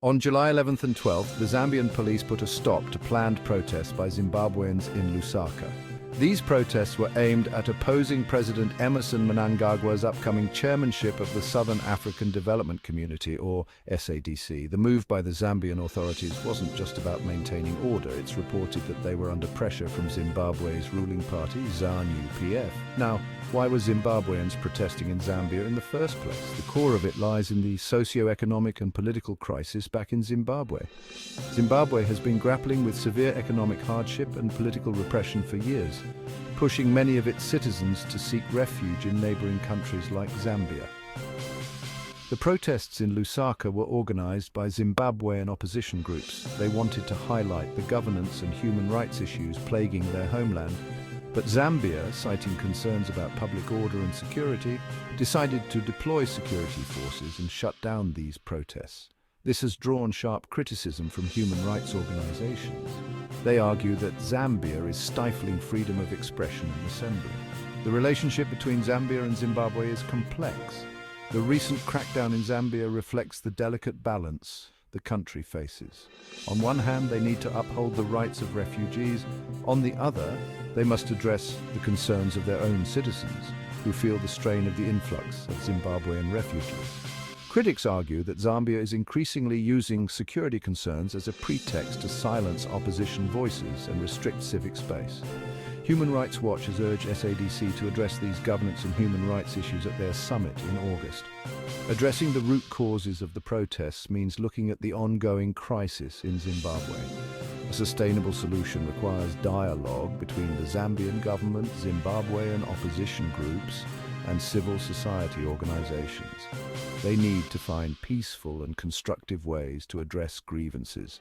On July 11th and 12th, the Zambian police put a stop to planned protests by Zimbabweans in Lusaka. These protests were aimed at opposing President Emerson Mnangagwa's upcoming chairmanship of the Southern African Development Community, or SADC. The move by the Zambian authorities wasn't just about maintaining order. It's reported that they were under pressure from Zimbabwe's ruling party, Zanu PF. Now, why were Zimbabweans protesting in Zambia in the first place? The core of it lies in the socio-economic and political crisis back in Zimbabwe. Zimbabwe has been grappling with severe economic hardship and political repression for years, pushing many of its citizens to seek refuge in neighboring countries like Zambia. The protests in Lusaka were organized by Zimbabwean opposition groups. They wanted to highlight the governance and human rights issues plaguing their homeland. But Zambia, citing concerns about public order and security, decided to deploy security forces and shut down these protests. This has drawn sharp criticism from human rights organizations. They argue that Zambia is stifling freedom of expression and assembly. The relationship between Zambia and Zimbabwe is complex. The recent crackdown in Zambia reflects the delicate balance the country faces. On one hand, they need to uphold the rights of refugees. On the other, they must address the concerns of their own citizens, who feel the strain of the influx of Zimbabwean refugees. Critics argue that Zambia is increasingly using security concerns as a pretext to silence opposition voices and restrict civic space. Human Rights Watch has urged SADC to address these governance and human rights issues at their summit in August. Addressing the root causes of the protests means looking at the ongoing crisis in Zimbabwe. A sustainable solution requires dialogue between the Zambian government, Zimbabwean opposition groups, and civil society organizations. They need to find peaceful and constructive ways to address grievances.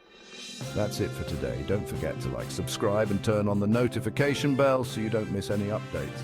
That's it for today. Don't forget to subscribe and turn on the notification bell so you don't miss any updates.